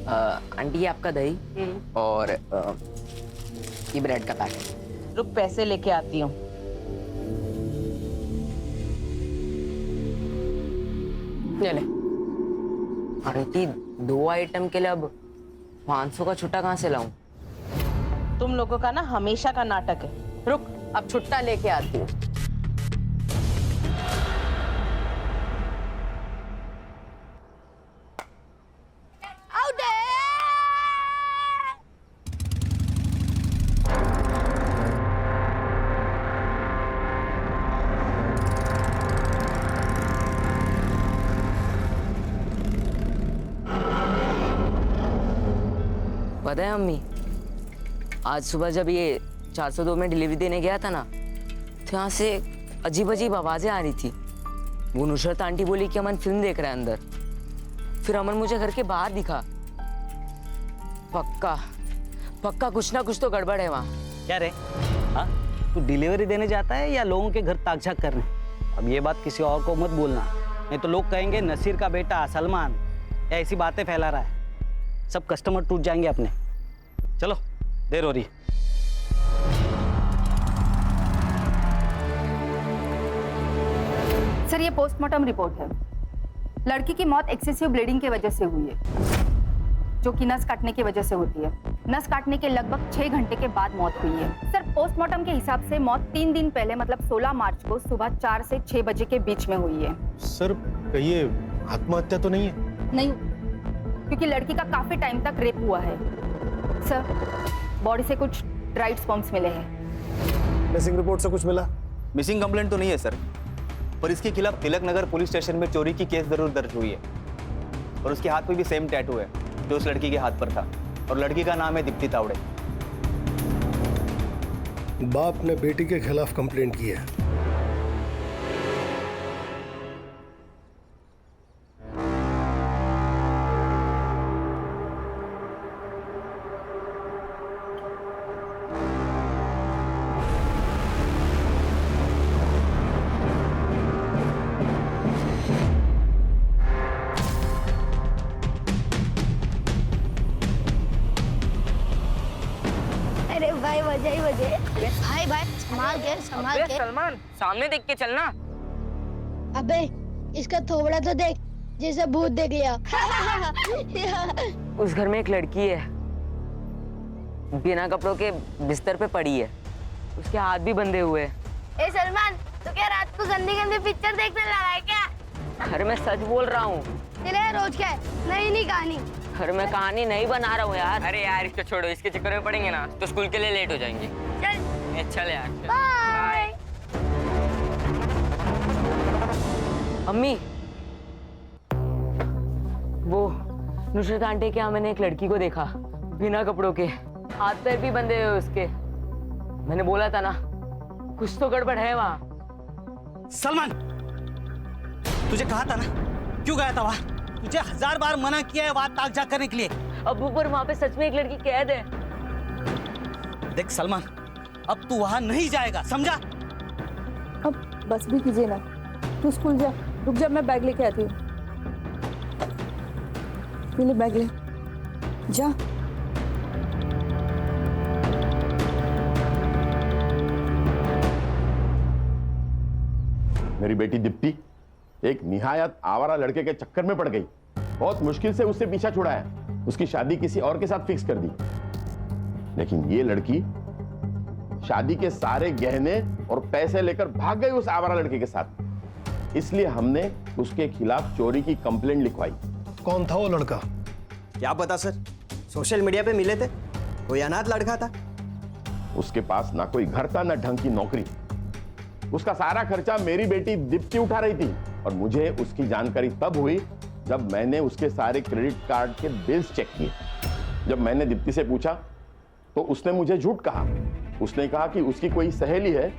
Aunty ये आपका दही और ये ब्रेड का पैकेट। रुक पैसे लेके आती हूँ। ले ले। आंटी 2 आइटम के लिए अब 500 का छुट्टा कहाँ से लाऊं? तुम लोगों का ना हमेशा का नाटक है। रुक अब छुट्टा लेके आती हूँ। पता है अम्मी, आज सुबह जब ये 402 में डिलीवरी देने गया था ना, तो यहाँ से अजीब अजीब आवाजें आ रही थी। वो नुसरत आंटी बोली कि अमन फिल्म देख रहा है अंदर। फिर अमन मुझे घर के बाहर दिखा। पक्का पक्का कुछ ना कुछ तो गड़बड़ है वहाँ। क्या रे? हाँ, तू डिलीवरी देने जाता है या लोगों के घर ताक झाक करने? अब ये बात किसी और को मत बोलना, नहीं तो लोग कहेंगे नसीर का बेटा सलमान या ऐसी बातें फैला रहा है। सब कस्टमर टूट जाएंगे अपने। चलो, देर हो रही। सर ये पोस्टमार्टम रिपोर्ट है। लड़की की मौत एक्सेसिव ब्लीडिंग की वजह से हुई है, जो कि नस काटने की वजह से होती है। नस काटने के लगभग 6 घंटे के बाद मौत हुई है। सर पोस्टमार्टम के हिसाब से मौत 3 दिन पहले मतलब 16 मार्च को सुबह 4 से 6 बजे के बीच में हुई है। सर कहिए आत्महत्या तो नहीं है? नहीं, क्योंकि लड़की का काफी टाइम तक रेप हुआ है। सर बॉडी से कुछ ड्राइड स्पर्म्स मिले हैं। मिसिंग रिपोर्ट से कुछ मिला? मिसिंग कंप्लेंट तो नहीं है सर, पर इसके खिलाफ तिलक नगर पुलिस स्टेशन में चोरी की केस जरूर दर्ज हुई है। और उसके हाथ में भी सेम टैटू है जो उस लड़की के हाथ पर था, और लड़की का नाम है दीप्ति तावड़े। बाप ने बेटी के खिलाफ कंप्लेंट की है। भाई भाई संभाल के संभाल के। सलमान सामने देख के चलना। अबे इसका थोबड़ा तो देख, जैसे भूत देख लिया। उस घर में एक लड़की है, बिना कपड़ों के बिस्तर पे पड़ी है, उसके हाथ भी बंधे हुए हैं। ए सलमान, तो क्या रात को गंदी गंदी पिक्चर देखने लगा है क्या? अरे मैं सच बोल रहा हूँ। चले रोज क्या है नई नई कहानी। अरे मैं कहानी नहीं बना रहा हूँ यार। अरे यार इसको छोड़ो, इसके चक्कर में पड़ेंगे ना तो स्कूल के लिए लेट हो जाएंगे। चल चल यार। बाय। अम्मी, वो नुसरत आंटी के यहाँ मैंने एक लड़की को देखा, बिना कपड़ों के, हाथ पैर भी बंधे हुए उसके। मैंने बोला था ना कुछ तो गड़बड़ है वहाँ। सलमान, तुझे कहा था ना, क्यों गया था वहाँ? तुझे 1000 बार मना किया है वहाँ ताक झाक करने के लिए। अब ऊपर वहाँ पे सच में एक लड़की कैद है। देख सलमान, अब तू वहाँ नहीं जाएगा, समझा? अब बस भी कीजिए ना, तू स्कूल जा, रुक जा, मैं बैग लेके आती हूँ। ले बैग ले जा। मेरी बेटी दीप्ति एक निहायत आवारा लड़के के चक्कर में पड़ गई। बहुत मुश्किल से उससे पीछा छुड़ाया, उसकी शादी किसी और के साथ फिक्स कर दी। लेकिन ये लड़की शादी के सारे गहने और पैसे लेकर भाग गई उस आवारा लड़के के साथ। इसलिए हमने उसके खिलाफ चोरी की कंप्लेंट लिखवाई। कौन था वो लड़का? क्या पता सर, सोशल मीडिया पे मिले थे, कोई अनाथ लड़का था। उसके पास ना कोई घर था ना ढंग की नौकरी। उसका सारा खर्चा मेरी बेटी दीप्ति उठा रही थी, और मुझे उसकी जानकारी तब हुई जब मैंने उसके सारे क्रेडिट कार्ड के बिल्स चेक किए। जब मैंने दीप्ति से पूछा तो उसने मुझे झूठ कहा। उसने कहा कि उसकी कोई सहेली है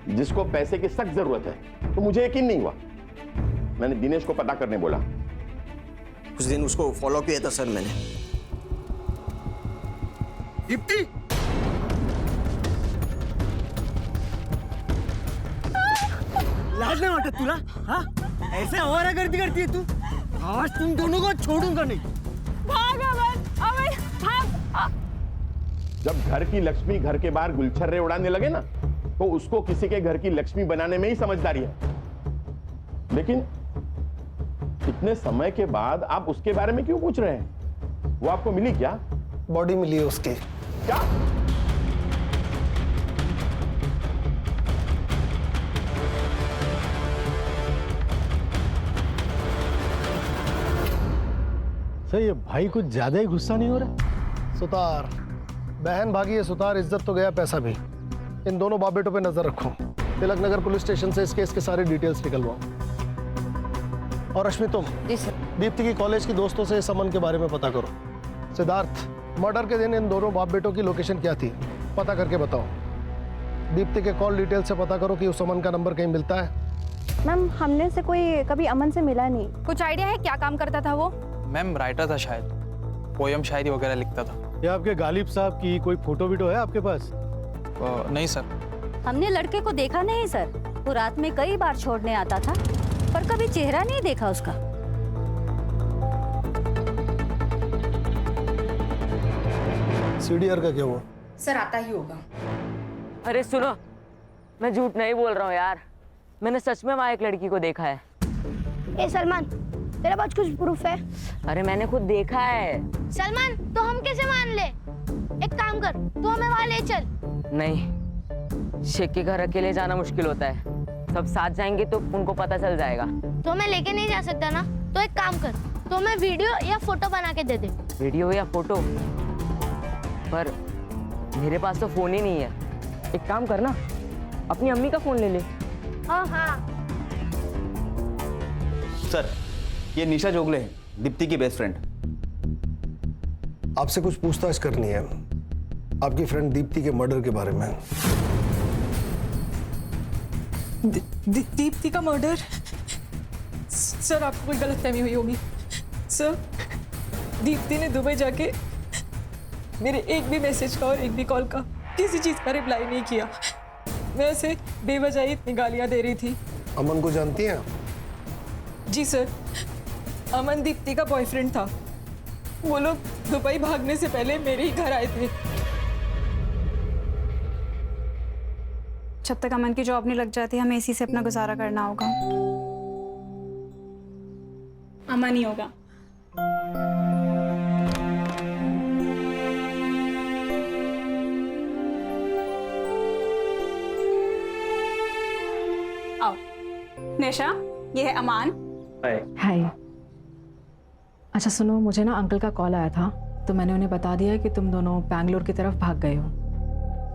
जिसको पैसे की सख्त जरूरत है। तो मुझे यकीन नहीं हुआ, मैंने दिनेश को पता करने बोला। कुछ दिन उसको फॉलो किया था सर मैंने। दीप्ति, लाज नहीं आता तुला? हाँ, ऐसे आवारा गर्दी करती है तू? आज तुम दोनों को छोड़ूंगा नहीं। भाग अमन, अमन भाग। जब घर की लक्ष्मी घर के बाहर गुलछर्रे उड़ाने लगे ना, तो उसको किसी के घर की लक्ष्मी बनाने में ही समझदारी है। लेकिन इतने समय के बाद आप उसके बारे में क्यों पूछ रहे हैं? वो आपको मिली क्या? बॉडी मिली है उसकी। क्या? सर ये भाई कुछ ज्यादा ही गुस्सा नहीं हो रहा? सुतार, बहन भागी है सुतार, इज्जत तो गया, पैसा भी। इन दोनों बाप बेटों पे नजर रखो। तिलक नगर पुलिस स्टेशन से इस केस के सारे डिटेल्स निकलवाओ। और रश्मि तुम जी सर। दीप्ति की कॉलेज की दोस्तों से इस अमन के बारे में पता करो। सिद्धार्थ, मर्डर के दिन इन दोनों बाप बेटों की लोकेशन क्या थी, पता करके बताओ। दीप्ति के कॉल डिटेल से पता करो कि उस अमन का नंबर कहीं मिलता है। मैम हमने से कोई कभी अमन से मिला नहीं। कुछ आइडिया है क्या काम करता था वो? मैम राइटर था शायद, पोयम शायरी वगैरह लिखता था। या आपके गालिब साहब की कोई फोटो वीटो है आपके पास? नहीं सर। हमने लड़के को देखा नहीं सर, वो रात में कई बार छोड़ने आता था, पर कभी चेहरा नहीं देखा उसका। सीडीआर का क्या हुआ? सर आता ही होगा। अरे सुनो, मैं झूठ नहीं बोल रहा हूँ यार, मैंने सच में वहाँ एक लड़की को देखा है। ए सलमान, तेरे पास कुछ प्रूफ है? अरे मैंने खुद देखा है। सलमान, तो हम कैसे मान ले? एक काम कर, तू हमें वहाँ ले चल। नहीं, शेख के घर अकेले जाना मुश्किल होता है, सब साथ जाएंगे तो उनको पता चल जाएगा। तो हमें लेके नहीं जा सकता ना? तो एक काम कर, तो हमें वीडियो या फोटो बना के दे दे। वीडियो या फोटो? पर मेरे पास तो फोन ही नहीं है। एक काम करना, अपनी अम्मी का फोन ले ले। हाँ हाँ। सर, ये निशा जोगले है, दीप्ति की बेस्ट फ्रेंड। आपसे कुछ पूछताछ करनी है आपकी फ्रेंड दीप्ति के मर्डर के बारे में। दीप्ति का मर्डर? सर आपको कोई गलतफहमी हुई होगी। सर दीप्ति ने दुबई जाके मेरे एक भी मैसेज का और एक भी कॉल का किसी चीज का रिप्लाई नहीं किया। मैं उसे बेवजह इतनी गालियां दे रही थी। अमन को जानती हैं? जी सर, अमन दीप्ति का बॉयफ्रेंड था। वो लोग दुबई भागने से पहले मेरे ही घर आए थे। जब तक अमन की जॉब नहीं लग जाती हमें इसी से अपना गुजारा करना होगा। अमन ही होगा। आओ निशा, ये है अमान। हाय। अच्छा सुनो, मुझे ना अंकल का कॉल आया था, तो मैंने उन्हें बता दिया कि तुम दोनों बैंगलोर की तरफ भाग गए हो।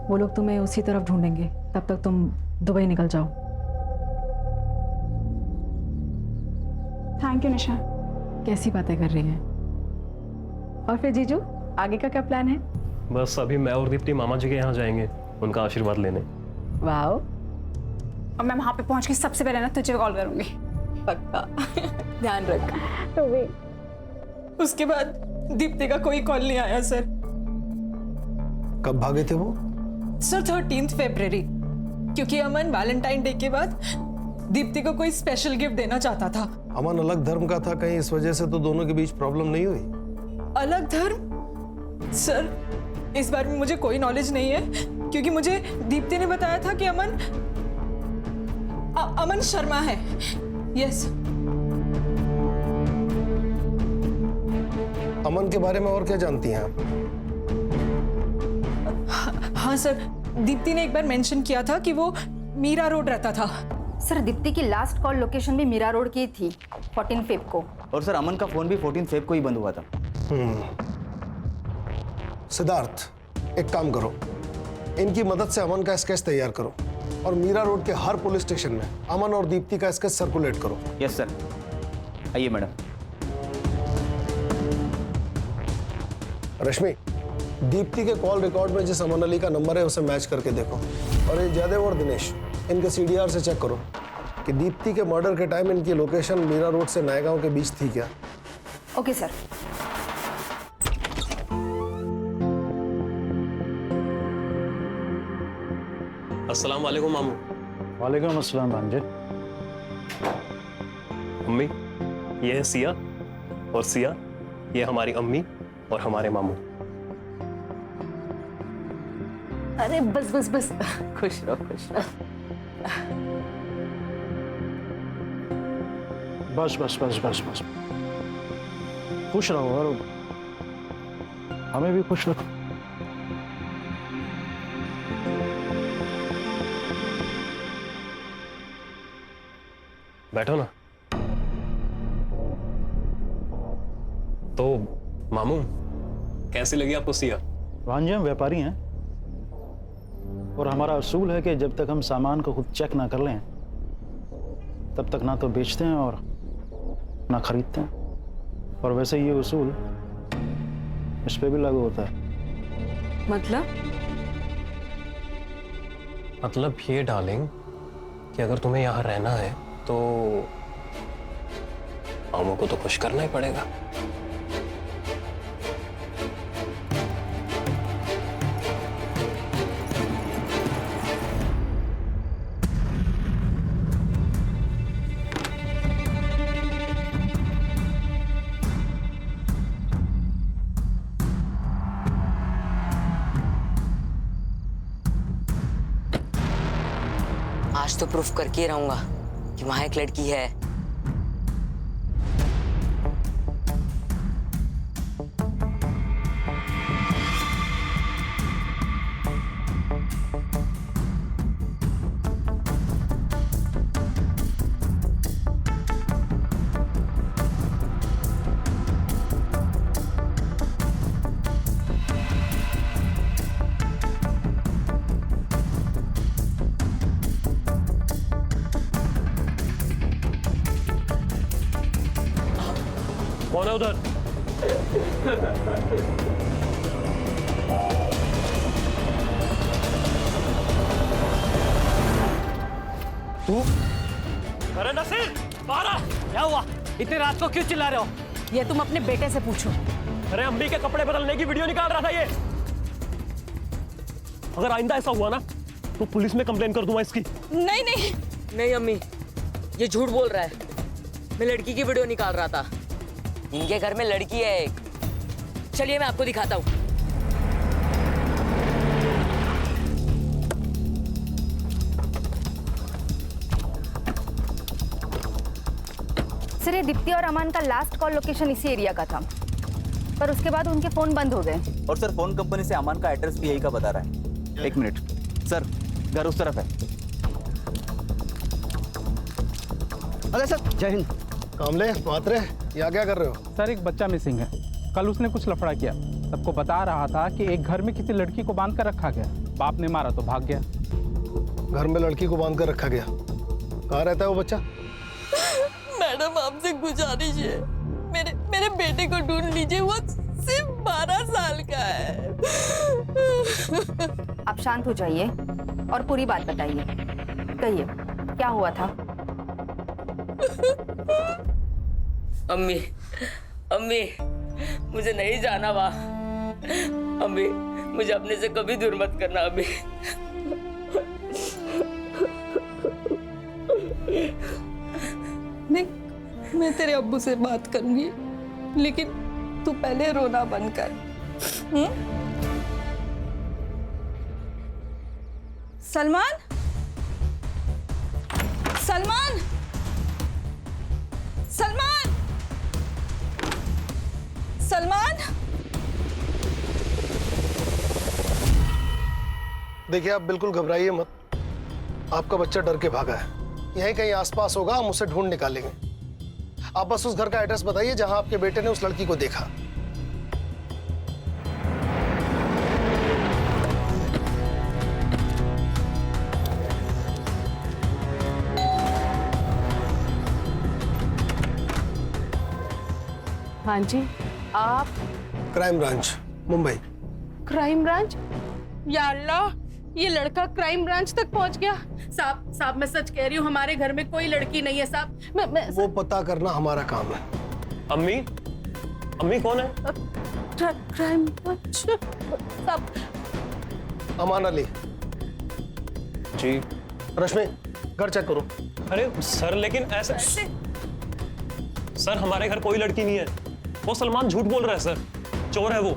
वो लोग तुम्हें उसी तरफ ढूंढेंगे, तब तक तुम दुबई निकल जाओ। थैंक यू निशा। कैसी बातें कर रही हैं? और फिर जीजू, आगे का क्या प्लान है? बस अभी मैं और दीप्ति मामा जी के यहाँ जाएंगे उनका आशीर्वाद लेने। वाह। और मैं वहां पे पहुंच के सबसे पहले ना तुझे कॉल करूंगी। पक्का। ध्यान रख। तो भी उसके बाद दीप्ति का कोई कॉल नहीं आया सर। कब भागे थे वो? सर 13 फरवरी, क्योंकि अमन वैलेंटाइन डे के बाद दीप्ति को कोई स्पेशल गिफ्ट देना चाहता था। अमन अलग धर्म का था, कहीं इस वजह से तो दोनों के बीच प्रॉब्लम नहीं हुई? अलग धर्म? सर इस बारे में मुझे कोई नॉलेज नहीं है, क्योंकि मुझे दीप्ति ने बताया था कि अमन शर्मा है। यस। अमन के बारे में और क्या जानती हैं आप? हाँ सर, दीप्ति ने एक बार मेंशन किया था कि वो मीरा रोड रहता था। सर दीप्ति की लास्ट कॉल लोकेशन भी मीरा रोड की थी 14 फेब को। और सर अमन का फोन भी 14 फेब को ही बंद हुआ था। सिद्धार्थ, एक काम करो, इनकी मदद से अमन का स्केच तैयार करो और मीरा रोड के हर पुलिस स्टेशन में अमन और दीप्ति का स्केच सर्कुलेट करो। Yes sir. आइए मैडम। रश्मि, दीप्ति के कॉल रिकॉर्ड में जिस अमन अली का नंबर है उसे मैच करके देखो। और ये जयदेव और दिनेश, इनके सीडीआर से चेक करो कि दीप्ति के मर्डर के टाइम इनकी लोकेशन मीरा रोड से नएगांव के बीच थी क्या। Okay sir. अस्सलाम वालेकुम मामू। वालेकुम अस्सलाम भांजे। मम्मी, ये है सिया, और सिया ये हमारी अम्मी और हमारे मामू। अरे बस बस बस, खुश रहो खुश रहो। बस बस बस बस बस, खुश रहो और हमें भी खुश रखो। बैठो ना। तो मामू, कैसी लगी आपको सिया? भांजे हम व्यापारी हैं और हमारा असूल है कि जब तक हम सामान को खुद चेक ना कर लें तब तक ना तो बेचते हैं और ना खरीदते हैं। और वैसे ये उसूल इस पे भी लागू होता है। मतलब ये डार्लिंग कि अगर तुम्हें यहाँ रहना है तो मामू को तो खुश करना ही पड़ेगा। आज तो प्रूफ करके ही रहूंगा कि वहां एक लड़की है। कौन है उधर? तू? अरे नसीर, बाहर आ! क्या हुआ? इतनी रात को क्यों चिल्ला रहे हो? ये तुम अपने बेटे से पूछो। अरे अम्मी के कपड़े बदलने की वीडियो निकाल रहा था ये। अगर आइंदा ऐसा हुआ ना तो पुलिस में कंप्लेन कर दूंगा इसकी। नहीं नहीं नहीं अम्मी, ये झूठ बोल रहा है। मैं लड़की की वीडियो निकाल रहा था। इनके घर में लड़की है एक। चलिए मैं आपको दिखाता हूँ। सर, ये दीप्ति और अमान का लास्ट कॉल लोकेशन इसी एरिया का था, पर उसके बाद उनके फोन बंद हो गए। और सर फोन कंपनी से अमान का एड्रेस भी यही का बता रहा है। एक मिनट सर, घर उस तरफ है। अरे सर, जय हिंद। कामले, मात्रे, यहाँ क्या कर रहे हो? सर एक बच्चा मिसिंग है। कल उसने कुछ लफड़ा किया, सबको बता रहा था कि एक घर में किसी लड़की को बांध कर रखा गया। बाप ने मारा तो भाग गया। घर में लड़की को बांध कर रखा गया? कहाँ रहता है वो बच्चा? मैडम आपसे गुजारिश है, मेरे बेटे को ढूंढ लीजिए, वो सिर्फ 12 साल का है। आप शांत हो जाइए और पूरी बात बताइए। कहिए, क्या हुआ था? अम्मी, अम्मी, मुझे नहीं जाना वहाँ। अम्मी, मुझे अपने से कभी दूर मत करना अम्मी। नहीं, मैं तेरे अब्बू से बात करूंगी, लेकिन तू पहले रोना बंद कर। सलमान, सलमान, सलमान, सलमान। देखिए, आप बिल्कुल घबराइए मत। आपका बच्चा डर के भागा है। यहीं कहीं आसपास होगा, हम उसे ढूंढ निकालेंगे। आप बस उस घर का एड्रेस बताइए जहां आपके बेटे ने उस लड़की को देखा। हाँ जी, आप? Crime branch, Mumbai. Crime branch? या अल्लाह, ये लड़का क्राइम ब्रांच तक पहुंच गया। साहब मैं सच कह रही हूँ, हमारे घर में कोई लड़की नहीं है साहब। वो पता करना हमारा काम है। अम्मी, अम्मी कौन है? क्राइम ब्रांच साहब। अमान अली। जी। रश्मि, घर चेक करो। अरे सर, लेकिन ऐसे सर, हमारे घर कोई लड़की नहीं है। वो सलमान झूठ बोल रहा है सर, चोर है वो।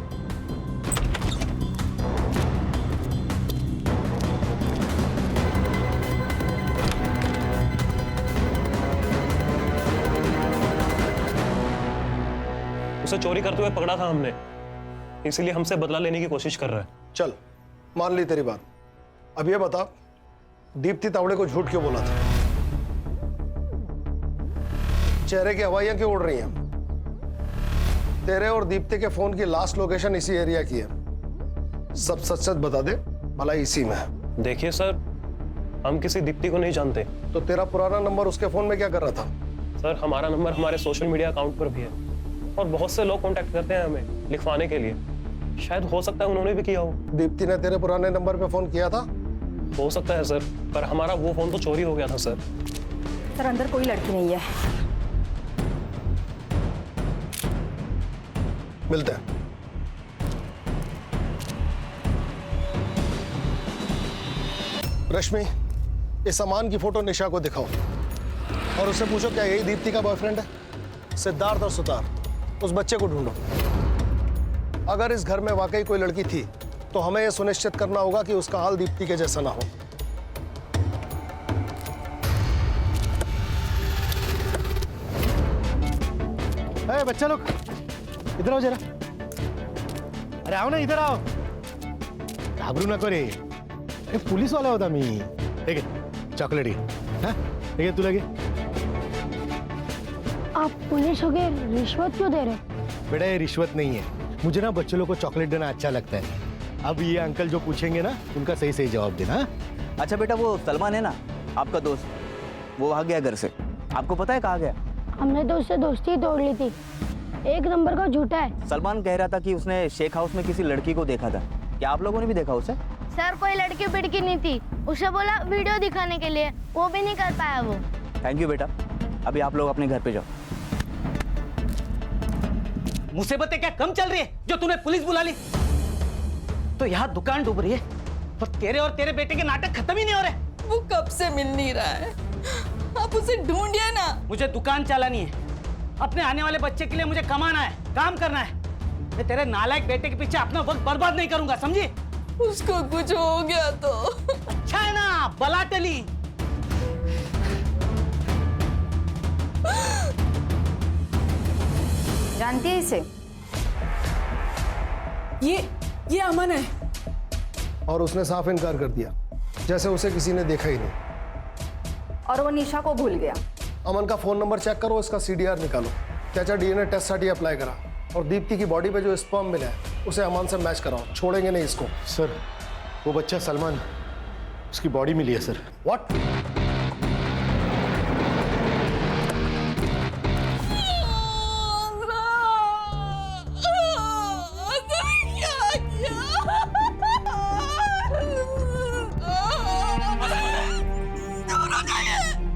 उसे चोरी करते हुए पकड़ा था हमने, इसलिए हमसे बदला लेने की कोशिश कर रहा है। चल मान ली तेरी बात। अब ये बता, दीप्ति तावड़े को झूठ क्यों बोला था? चेहरे की हवाइयां क्यों उड़ रही हैं? तेरे और दीप्ति के फोन की लास्ट लोकेशन इसी एरिया की है। सब सच सच बता दे, भला इसी में है। देखिए सर, हम किसी दीप्ति को नहीं जानते। तो तेरा पुराना नंबर उसके फोन में क्या कर रहा था? सर हमारा नंबर हमारे सोशल मीडिया अकाउंट पर भी है और बहुत से लोग कांटेक्ट करते हैं हमें लिखवाने के लिए। शायद हो सकता है उन्होंने भी किया हो। दीप्ति ने तेरे पुराने नंबर पे फोन किया था? हो सकता है सर, पर हमारा वो फोन तो चोरी हो गया था सर। सर अंदर कोई लड़की नहीं है। मिलते हैं। रश्मि, इस सामान की फोटो निशा को दिखाओ और उससे पूछो क्या यही दीप्ति का बॉयफ्रेंड है? सिद्धार्थ और सुतार, उस बच्चे को ढूंढो। अगर इस घर में वाकई कोई लड़की थी तो हमें यह सुनिश्चित करना होगा कि उसका हाल दीप्ति के जैसा ना हो। अरे बच्चा लोग इधर आओ जरा। अरे आओ ना, इधर आओ। घाबरू नको रे, अरे पुलिस वाला होता मी। ठीक है, चॉकलेट ठीक है, तू लगे। आप पुलिस हो गए, रिश्वत क्यों दे रहे? बेटा ये रिश्वत नहीं है, मुझे ना बच्चों लोग को चॉकलेट देना अच्छा लगता है। अब ये अंकल जो पूछेंगे ना उनका सही सही जवाब देना। अच्छा बेटा, वो सलमान है ना आपका दोस्त, वो भाग गया घर से। आपको पता है कहाँ गया? हमने तो उससे दोस्ती ही तोड़ ली थी। एक नंबर का झूठा है। सलमान कह रहा था कि उसने शेख हाउस में किसी लड़की को देखा था। क्या आप लोगों ने भी देखा उसे? सर कोई लड़की पिड़की नहीं थी, उसे बोला वीडियो दिखाने के लिए, वो भी नहीं कर पाया वो। थैंक यू बेटा, अभी आप लोग अपने घर पे जाओ। मुसीबतें क्या कम चल रही है जो तूने पुलिस बुला ली? तो यहाँ दुकान डूब रही है और तेरे और तेरे बेटे के नाटक खत्म ही नहीं हो रहे। वो कब से मिल नहीं रहा है, आप उसे ढूंढिए ना। मुझे दुकान चलानी है, अपने आने वाले बच्चे के लिए मुझे कमाना है, काम करना है। मैं तेरे नालायक बेटे के पीछे अपना वक्त बर्बाद नहीं करूंगा, समझी? उसको कुछ हो गया तो? अच्छा है ना, बला टली। जानती है इसे? ये अमन है। और उसने साफ इनकार कर दिया, जैसे उसे किसी ने देखा ही नहीं। और वो निशा को भूल गया। अमन का फोन नंबर चेक करो, इसका सीडीआर निकालो। चाचा डीएनए टेस्ट साठी अप्लाई करा और दीप्ति की बॉडी पे जो स्पर्म मिला है उसे अमन से मैच कराओ, छोड़ेंगे नहीं इसको। सर वो बच्चा सलमान, उसकी बॉडी मिली है सर। व्हाट?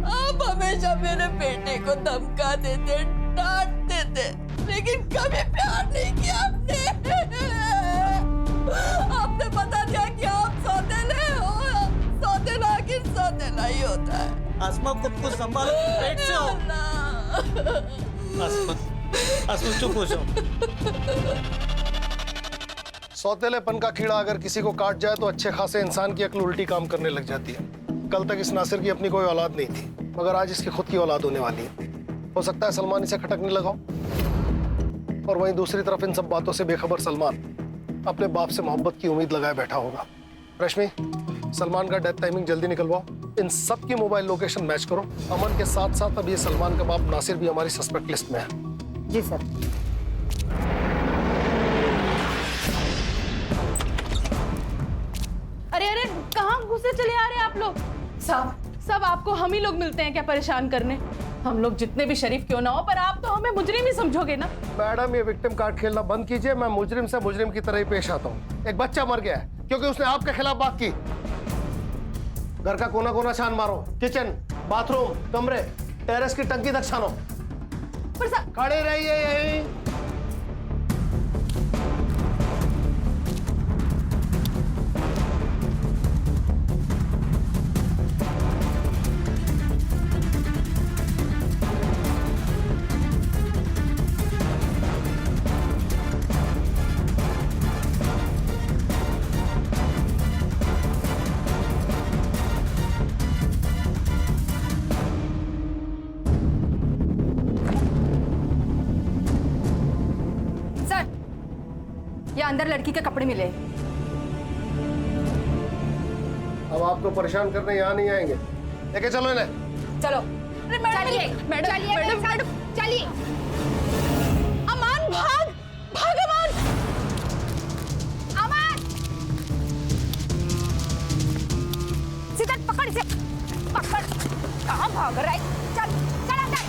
आप हमेशा मेरे बेटे को धमका देते, डांटते थे, लेकिन कभी प्यार नहीं किया आपने। आपने बता दिया कि आप सौतेले हो। सौतेला आखिर सौतेला ही होता है। आसमा खुद को संभालो, पेट से हो। आसमा चुप हो जाओ। सौतेलेपन का कीड़ा अगर किसी को काट जाए तो अच्छे खासे इंसान की अक्ल उल्टी काम करने लग जाती है। कल तक इस नासिर की अपनी कोई औलाद नहीं थी, मगर आज इसकी खुद की औलाद होने वाली है। हो सकता है सलमान इसे खटकने लगा हो। और वहीं दूसरी तरफ इन सब बातों से बेखबर सलमान अपने बाप से मोहब्बत की उम्मीद लगाए बैठा होगा। रश्मि, सलमान का डेथ टाइमिंग जल्दी निकलवाओ, इन सब की मोबाइल लोकेशन मैच करो। अमन के साथ साथ अब ये सलमान का बाप नासिर भी हमारी सस्पेक्ट लिस्ट में है। जी सर। अरे अरे कहाँ घुसे चले आ रहे हैं आप लोग? सब आपको हम ही लोग मिलते हैं क्या परेशान करने? हम लोग जितने भी शरीफ क्यों ना हो, पर आप तो हमें मुजरिम ही समझोगे ना। मैडम ये विक्टिम कार्ड खेलना बंद कीजिए, मैं मुजरिम से मुजरिम की तरह ही पेश आता हूँ। एक बच्चा मर गया है क्योंकि उसने आपके खिलाफ बात की। घर का कोना कोना छान मारो, किचन, बाथरूम, कमरे, टेरेस की टंकी तक छानो। खड़े रहिए यहीं। या अंदर लड़की के कपड़े मिले। अब आपको परेशान करने यहाँ नहीं आएंगे, लेके चलो इन्हें। चलो चलिए मैडम चलिए। अमान भाग भाग अमान। अमन सीधा पकड़ इसे, पकड़। कहाँ भाग रहा है? चल चल अंदर।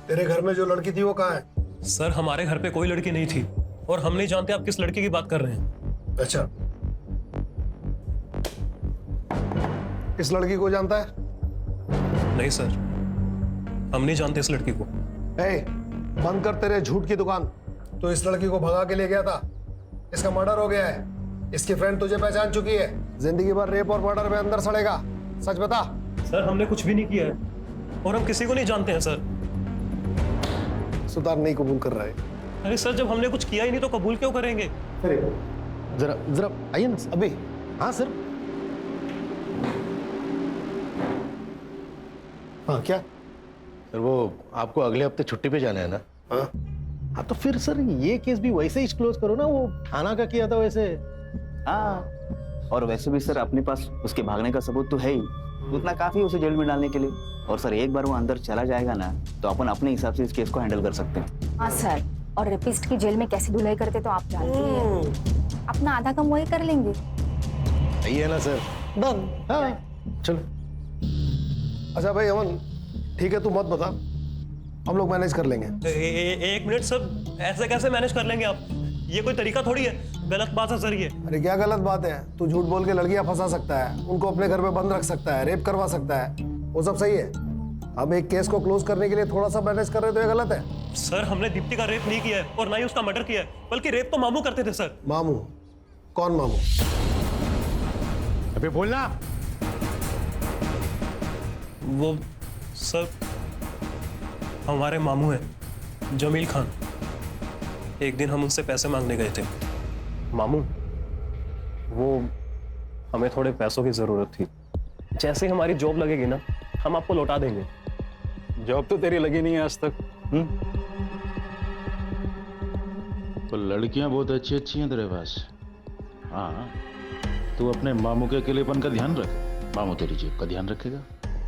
तेरे घर में जो लड़की थी वो कहाँ है? सर हमारे घर पे कोई लड़की नहीं थी और हम नहीं जानते आप किस लड़की की बात कर रहे हैं। अच्छा, इस लड़की को जानता है? नहीं सर, हम नहीं जानते इस लड़की को। बंद कर तेरे झूठ की दुकान। तो इस लड़की को भगा के ले गया था, इसका मर्डर हो गया है, इसकी फ्रेंड तुझे पहचान चुकी है, जिंदगी भर रेप और मर्डर में अंदर सड़ेगा। सच बता। सर हमने कुछ भी नहीं किया है और हम किसी को नहीं जानते हैं सर। सुतार नहीं कबूल कर रहा है। अरे सर जब हमने कुछ किया ही नहीं तो कबूल क्यों करेंगे? जरा जरा आइए ना अभी। हाँ सर। हाँ क्या सर, वो आपको अगले हफ्ते छुट्टी पे जाना है ना? हाँ तो फिर सर ये केस भी वैसे ही क्लोज करो ना, वो थाना का किया था वैसे। हाँ, और वैसे भी सर अपने पास उसके भागने का सबूत तो है ही, उतना काफी है उसे जेल में डालने के लिए। और सर एक बार वो अंदर चला जाएगा ना तो अपन अपने हिसाब से इस केस को हैंडल कर सकते हैं। हाँ सर, और रेपिस्ट की जेल में कैसे धुलाई करते तो आप जानते ही हैं। अपना आधा काम वही कर लेंगे। सही है ना सर? डन। हाँ चलो। अच्छा भाई अमन, ठीक है तू मत बता, हम लोग मैनेज कर लेंगे। एक मिनट सर, ऐसे कैसे मैनेज कर लेंगे आप? ये कोई तरीका थोड़ी है, गलत बात है सर ये। अरे क्या गलत बात है? तू झूठ बोल के लड़कियां फंसा सकता है, उनको अपने घर में बंद रख सकता है, रेप करवा सकता है, वो सब सही है। हम एक केस को क्लोज करने के लिए थोड़ा सा मैनेज कर रहे तो ये गलत है? सर हमने दीप्ति का रेप नहीं किया है और ना ही उसका मर्डर किया है, बल्कि रेप तो मामू करते थे सर। मामू? कौन मामू? अबे बोलना। वो सर हमारे मामू हैं, जमील खान। एक दिन हम उनसे पैसे मांगने गए थे। मामू वो हमें थोड़े पैसों की जरूरत थी, जैसे ही हमारी जॉब लगेगी ना हम आपको लौटा देंगे। जॉब तो तेरी लगी नहीं है आज तक। तो लड़कियां बहुत अच्छी अच्छी हैं तेरे पास। हाँ, तू अपने मामू के अकेलेपन का ध्यान रख, मामू तेरी जेब का ध्यान रखेगा,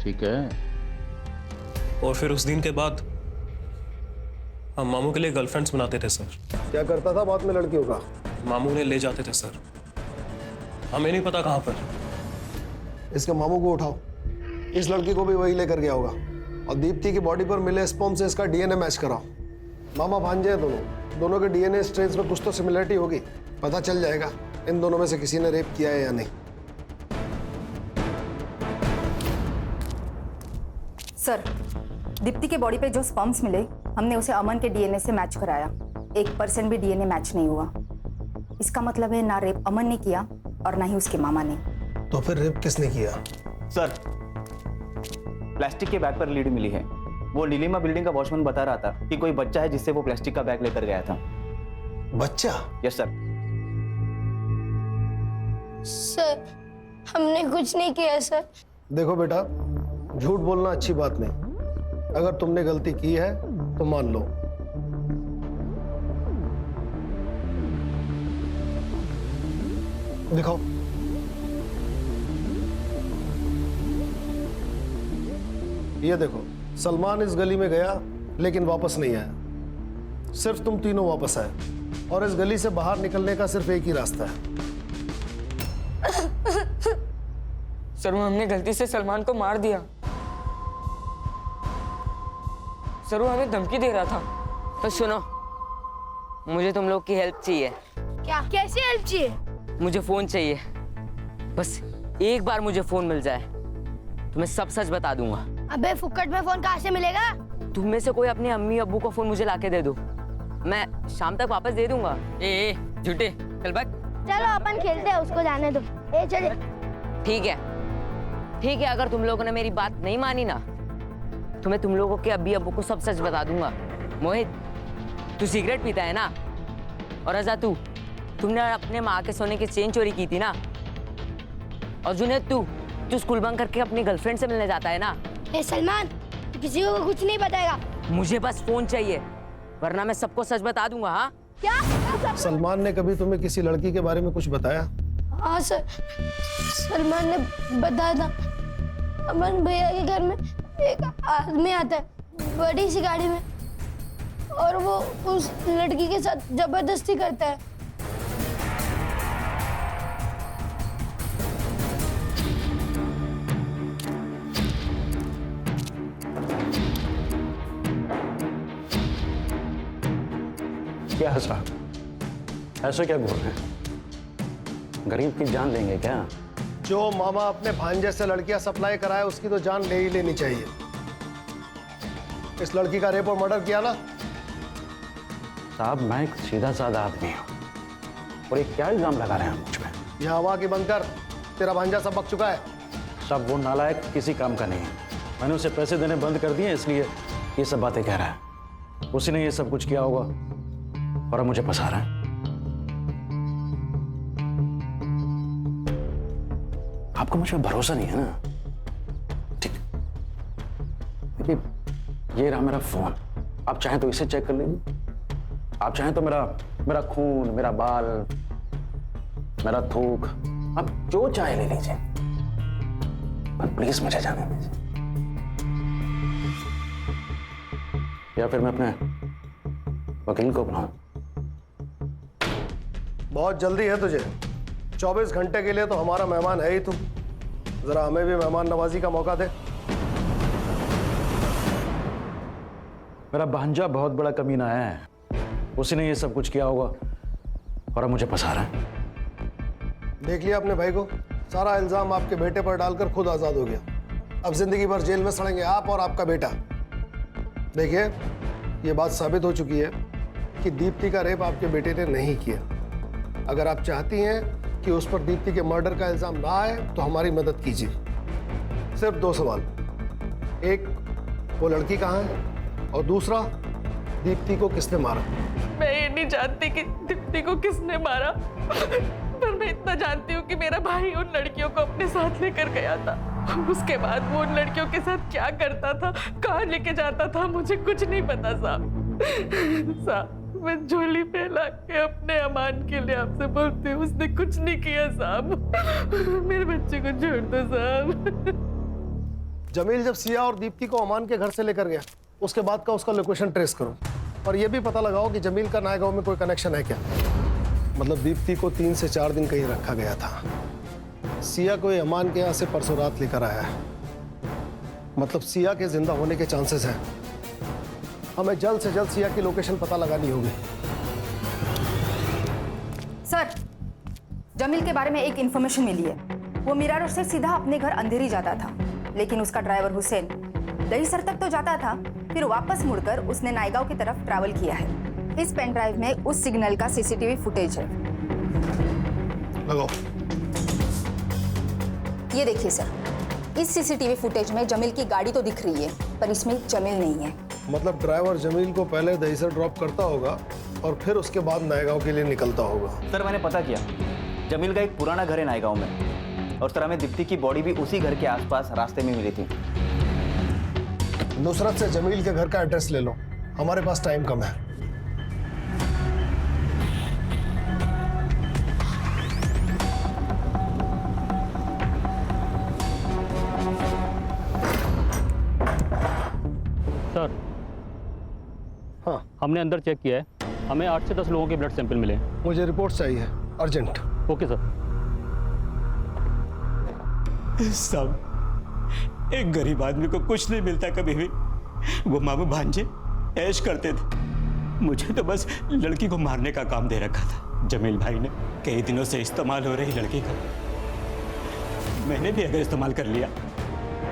ठीक है? और फिर उस दिन के बाद हम मामू के लिए गर्लफ्रेंड्स बनाते थे सर। क्या करता था बाद में लड़कियों का? मामू ने ले जाते थे सर, हमें नहीं पता कहाँ पर। इसके मामू को उठाओ, इस लड़की को भी वही लेकर गया होगा, और दीप्ति की बॉडी पर मिले स्पर्म से इसका डीएनए मैच कराओ। मामा भांजे हैं दोनों के डीएनए स्ट्रेन्स में कुछ तो सिमिलरिटी होगी, पता चल जाएगा इन दोनों में से किसी ने रेप किया है या नहीं। सर, दीप्ति के बॉडी पे जो स्पर्म्स मिले हमने उसे अमन के डीएनए से मैच कराया, 1% भी डीएनए मैच नहीं हुआ। इसका मतलब है ना रेप अमन ने किया और ना ही उसके मामा ने। तो फिर रेप किसने किया? सर प्लास्टिक के बैग पर लीड मिली है, वो नीलिमा बिल्डिंग का वॉचमैन बता रहा था कि कोई बच्चा है जिससे वो प्लास्टिक का बैग लेकर गया था। बच्चा? Yes sir. सर हमने कुछ नहीं किया सर। देखो बेटा, झूठ बोलना अच्छी बात नहीं, अगर तुमने गलती की है तो मान लो। दिखाओ। ये देखो, सलमान इस गली में गया लेकिन वापस नहीं आया, सिर्फ तुम तीनों वापस आए, और इस गली से बाहर निकलने का सिर्फ एक ही रास्ता है। सर हमने गलती से सलमान को मार दिया। सर वो हमें धमकी दे रहा था। तो सुनो, मुझे तुम लोग की हेल्प चाहिए। क्या? कैसी हेल्प चाहिए? मुझे फोन चाहिए, बस एक बार मुझे फोन मिल जाए तो मैं सब सच बता दूंगा। अबे फुक्कट में फोन कहाँ से मिलेगा? तुम में से कोई अपने अम्मी अब्बू को फोन मुझे लाके दे दो, मैं शाम तक वापस दे दूंगा। ए झूठे, चल भाग। चलो अपन खेलते हैं, उसको जाने दो। ए चले। ठीक है, ठीक है, अगर तुम लोगों ने मेरी बात नहीं मानी ना तो मैं तुम लोगों के अब्बी अब्बू को सब सच बता दूंगा। मोहित, तू सिगरेट पीता है ना? और रजा, तुमने अपने माँ के सोने की चेन चोरी की थी ना? और जुनेद, तू स्कूल बंक करके अपनी गर्लफ्रेंड से मिलने जाता है ना? ए सलमान, किसी को कुछ नहीं बताएगा। मुझे बस फोन चाहिए, वरना मैं सबको सच बता दूंगा। हाँ क्या? सलमान ने कभी तुम्हें किसी लड़की के बारे में कुछ बताया? हाँ सर, सलमान ने बताया था। अमन भैया के घर में एक आदमी आता है बड़ी सी गाड़ी में, और वो उस लड़की के साथ जबरदस्ती करता है। क्या है साहब, ऐसे क्या बोल रहे हैं? गरीब की जान लेंगे क्या? जो मामा अपने भांजे से लड़कियां सप्लाई कराए उसकी तो जान ले ही लेनी चाहिए। इस लड़की का रेप और मर्डर किया ना? साहब मैं एक सीधा साधा आदमी हूँ, और ये क्या इल्जाम लगा रहे हैं मुझ पे? ये हवा की बंद कर, तेरा भांजा सब बक चुका है। सब वो नालायक किसी काम का नहीं है। मैंने उसे पैसे देने बंद कर दिए, इसलिए ये सब बातें कह रहा है। उसी ने ये सब कुछ किया होगा और अब मुझे फंसा रहा है। आपको मुझ पर भरोसा नहीं है ना? ठीक, देखिए ये रहा मेरा फोन, आप चाहें तो इसे चेक कर लीजिए। आप चाहें तो मेरा खून, मेरा बाल, मेरा थूक, आप जो चाहे ले लीजिए, पर प्लीज मुझे जाने दीजिए। या फिर मैं अपने वकील को बुलाऊं? बहुत जल्दी है तुझे, 24 घंटे के लिए तो हमारा मेहमान है ही तू। जरा हमें भी मेहमान नवाजी का मौका दे। मेरा भांजा बहुत बड़ा कमीना है, उसी ने ये सब कुछ किया होगा और अब मुझे फंसा रहा है। देख लिया अपने भाई को, सारा इल्जाम आपके बेटे पर डालकर खुद आजाद हो गया। अब जिंदगी भर जेल में सड़ेंगे आप और आपका बेटा। देखिए ये बात साबित हो चुकी है कि दीप्ति का रेप आपके बेटे ने नहीं किया। अगर आप चाहती हैं कि उस पर दीप्ति के मर्डर का इल्जाम ना आए तो हमारी मदद कीजिए। सिर्फ 2 सवाल, एक वो लड़की कहाँ है, और दूसरा दीप्ति को किसने मारा? मैं ये नहीं जानती कि दीप्ति को किसने मारा, पर मैं इतना जानती हूँ कि मेरा भाई उन लड़कियों को अपने साथ लेकर गया था। उसके बाद वो उन लड़कियों के साथ क्या करता था, कहाँ लेके जाता था, मुझे कुछ नहीं पता साहब। मैं झोली फैला के अपने अमान के लिए आपसे बोलती हूँ, उसने कुछ नहीं किया साहब। मेरे बच्चे को छोड़ दो साहब। जमील जब सिया और दीप्ति को अमान के घर से लेकर गया, उसके बाद का उसका लोकेशन ट्रेस करो और ये भी पता लगाओ कि जमील का नायगांव में कोई कनेक्शन है क्या। मतलब दीप्ति को 3 से 4 दिन कहीं रखा गया था। सिया को ये अमान के यहाँ से परसों रात लेकर आया है। मतलब सिया के जिंदा होने के चांसेस हैं। हमें जल्द से जल्द सिया की लोकेशन पता लगानी होगी। सर, जमील के बारे में एक इंफॉर्मेशन मिली है। वो मीरा रोड से सीधा अपने घर अंधेरी जाता था, लेकिन उसका ड्राइवर हुसैन दहीसर तक तो जाता था, फिर वापस मुड़कर उसने नायगांव की तरफ ट्रैवल किया है। इस पेन ड्राइव में उस सिग्नल का सीसीटीवी फुटेज है। लगाओ। ये देखिए सर, इस सीसीटीवी फुटेज में जमील की गाड़ी तो दिख रही है, पर इसमें जमील नहीं है। मतलब ड्राइवर जमील को पहले दहीसर ड्रॉप करता होगा और फिर उसके बाद नायगांव के लिए निकलता होगा। सर मैंने पता किया, जमील का एक पुराना घर है नायगांव में, और सर हमें दीप्ति की बॉडी भी उसी घर के आसपास रास्ते में मिली थी। नुसरत से जमील के घर का एड्रेस ले लो, हमारे पास टाइम कम है। सर, हाँ हमने अंदर चेक किया है, हमें 8 से 10 लोगों के ब्लड सैंपल मिले। मुझे रिपोर्ट चाहिए, अर्जेंट। Okay sir. साहब, एक गरीब आदमी को कुछ नहीं मिलता कभी भी। वो मामू भांजे ऐश करते थे, मुझे तो बस लड़की को मारने का काम दे रखा था। जमील भाई ने कई दिनों से इस्तेमाल हो रही लड़की का मैंने भी अगर इस्तेमाल कर लिया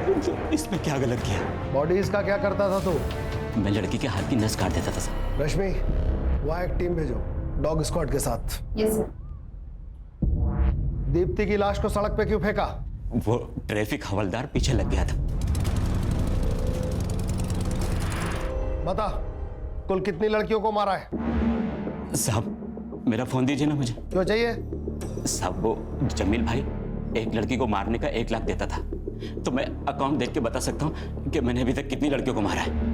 तो इसमें क्या गलत किया? बॉडीज का क्या करता था तू? मैं लड़की के हाथ की नस काट देता था सर। रश्मि, वहाँ एक टीम भेजो डॉग स्क्वाड के साथ। Yes sir. दीप्ति की लाश को सड़क पे क्यों फेंका? वो ट्रैफिक हवलदार पीछे लग गया था। बता, कुल कितनी लड़कियों को मारा है? साहब मेरा फोन दीजिए ना मुझे। क्यों चाहिए? साहब वो जमील भाई एक लड़की को मारने का 1 लाख देता था, तो मैं अकाउंट देख के बता सकता हूँ कि मैंने अभी तक कितनी लड़कियों को मारा है।